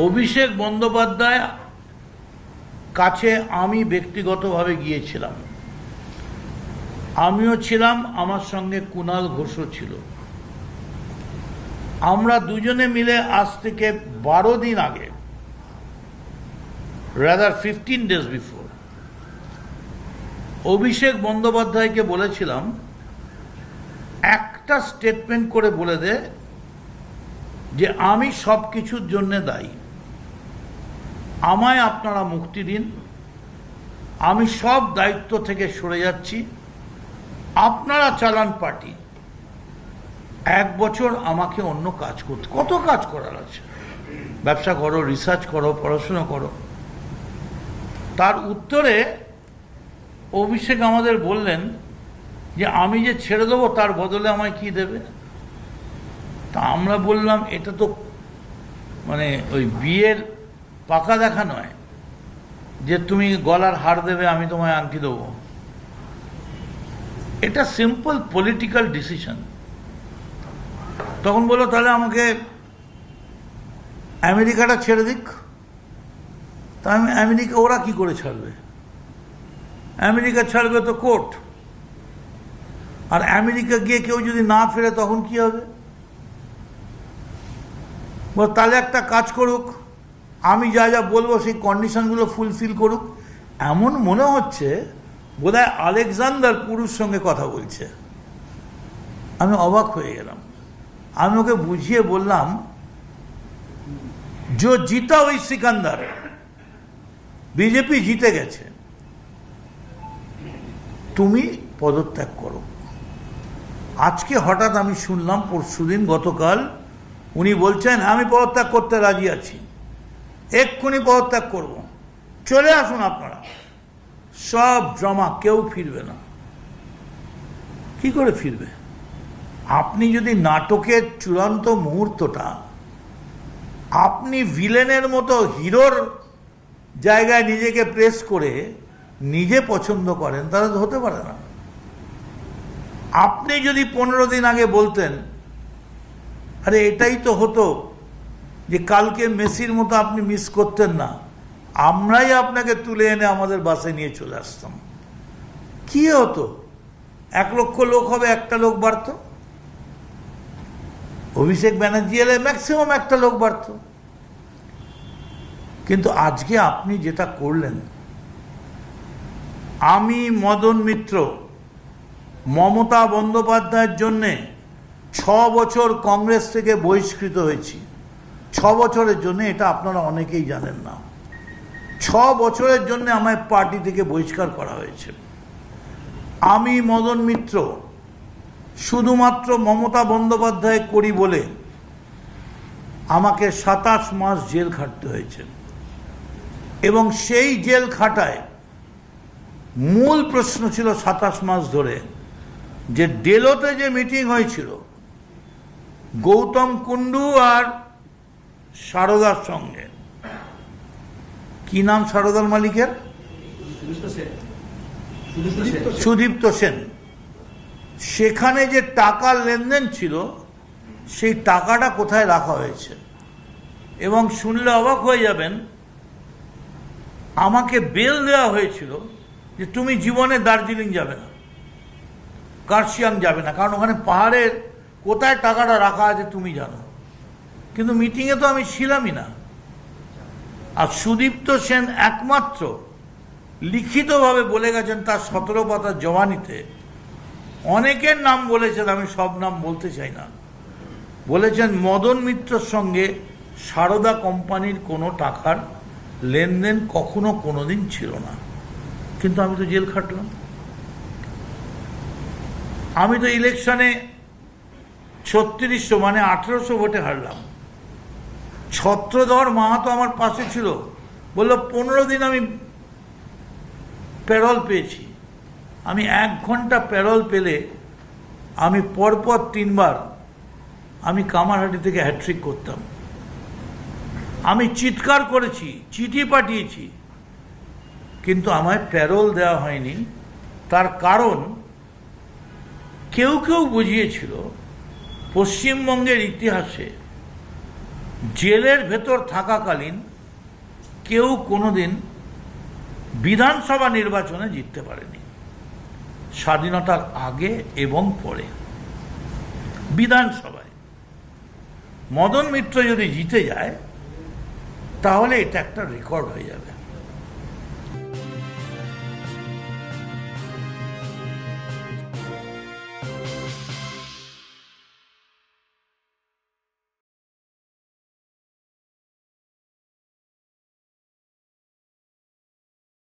অভিষেক বন্দ্যোপাধ্যায় কাছে আমি ব্যক্তিগতভাবে গিয়েছিলাম, আমিও ছিলাম, আমার সঙ্গে কুণাল ঘোষও ছিল। আমরা দুজনে মিলে আজ থেকে 12 দিন আগে, রাদার 15 days বিফোর, অভিষেক বন্দ্যোপাধ্যায়কে বলেছিলাম একটা স্টেটমেন্ট করে বলে দে যে আমি সব কিছুর জন্য দায়ী, আমায় আপনারা মুক্তি দিন, আমি সব দায়িত্ব থেকে সরে যাচ্ছি, আপনারা চালান পার্টি, 1 বছর আমাকে অন্য কাজ করতে, কত কাজ করার আছে, ব্যবসা করো, রিসার্চ করো, পড়াশোনা করো। তার উত্তরে অভিষেক আমাদের বললেন যে আমি যে ছেড়ে দেবো তার বদলে আমায় কি দেবে। তা আমরা বললাম এটা তো মানে ওই বিয়ের পাকা দেখা নয় যে তুমি গলার হার দেবে আমি তোমায় আংটি দেবো, এটা সিম্পল পলিটিক্যাল ডিসিশন। তখন বললো তাহলে আমাকে আমেরিকাটা ছেড়ে দিক। তা আমি আমেরিকা, ওরা কি করে ছাড়বে? আমেরিকা ছাড়বে তো কোর্ট, আর আমেরিকা গিয়ে কেউ যদি না ফেরে তখন কি হবে? তাহলে একটা কাজ করুক, আমি যা যা বলবো সেই কন্ডিশনগুলো ফুলফিল করুক। এমন মনে হচ্ছে বোধহয় আলেকজান্ডার পুরুষ সঙ্গে কথা বলছে। আমি অবাক হয়ে গেলাম। আমি ওকে বুঝিয়ে বললাম যে জিতা ওই সিকান্দার, বিজেপি জিতে গেছে, তুমি পদত্যাগ করো। আজকে হঠাৎ আমি শুনলাম পরশুদিন, গতকাল উনি বলছেন আমি পদত্যাগ করতে রাজি আছি, এক্ষুনি পদত্যাগ করব, চলে আসুন আপনারা। সব ড্রামা, কেউ ফিরবে না। কি করে ফিরবে? আপনি যদি নাটকের চূড়ান্ত মুহূর্তটা আপনি ভিলেনের মতো হিরোর জায়গায় নিজেকে প্রেস করে নিজে পছন্দ করেন, তাহলে তো হতে পারে না। আপনি যদি 15 দিন আগে বলতেন আরে এটাই তো হতো যে কালকে মেসির মতো আপনি মিস করতেন না, আমরাই আপনাকে তুলে এনে আমাদের বাসে নিয়ে চলে আসতাম, কি হতো? 1 লক্ষ লোক হবে, একটা লোক বাড়ত। অভিষেক ব্যানার্জি এলে ম্যাক্সিমাম একটা লোক বাড়ত। কিন্তু আজকে আপনি যেটা করলেন, আমি মদন মিত্র মমতা বন্দ্যোপাধ্যায়ের জন্যে 6 বছর কংগ্রেস থেকে বহিষ্কৃত হয়েছি। 6 বছরের জন্য, এটা আপনারা অনেকেই জানেন না। 6 বছরের জন্য আমায় পার্টি থেকে বহিষ্কার করা হয়েছে। আমি মদন মিত্র শুধুমাত্র মমতা বন্দ্যোপাধ্যায় করি বলে আমাকে 27 মাস জেল খাটতে হয়েছে। এবং সেই জেল খাটায় মূল প্রশ্ন ছিল 27 মাস ধরে যে ডেলোতে যে মিটিং হয়েছিল গৌতম কুন্ডু আর সারদার সঙ্গে, কি নাম সারদার মালিকের? সুদীপ্ত সেন। সেখানে যে টাকার লেনদেন ছিল সেই টাকাটা কোথায় রাখা হয়েছে? এবং শুনলে অবাক হয়ে যাবেন, আমাকে বেল দেওয়া হয়েছিল যে তুমি জীবনে দার্জিলিং যাবে না, কার্শিয়াং যাবে না, কারণ ওখানে পাহাড়ের কোথায় টাকাটা রাখা আছে তুমি জানো। কিন্তু মিটিংয়ে তো আমি ছিলামই না। আর সুদীপ্ত সেন একমাত্র লিখিতভাবে বলে গেছেন তার 17 পাতার জবানিতে, অনেকের নাম বলেছেন, আমি সব নাম বলতে চাই না, বলেছেন মদন মিত্রর সঙ্গে সারদা কোম্পানির কোনো টাকার লেনদেন কখনো কোনোদিন ছিল না। কিন্তু আমি তো জেল খাটলাম। আমি তো ইলেকশনে 3600 মানে 1800 ভোটে হারলাম। ছত্রধর মাহাতো আমার পাশে ছিল, বলল 15 দিন আমি প্যারোল পেয়েছি। আমি 1 ঘন্টা প্যারোল পেলে আমি পরপর 3 বার আমি কামারহাটি থেকে হ্যাট্রিক করতাম। আমি চিৎকার করেছি, চিঠি পাঠিয়েছি, কিন্তু আমায় প্যারোল দেওয়া হয়নি। তার কারণ কেউ কেউ বুঝিয়েছিল পশ্চিমবঙ্গের ইতিহাসে জেলের ভেতর থাকাকালীন কেউ কোনোদিন বিধানসভা নির্বাচনে জিততে পারেনি, স্বাধীনতার আগে এবং পরে। বিধানসভায় মদন মিত্র যদি জিতে যায় তাহলে এটা একটা রেকর্ড হয়ে যাবে।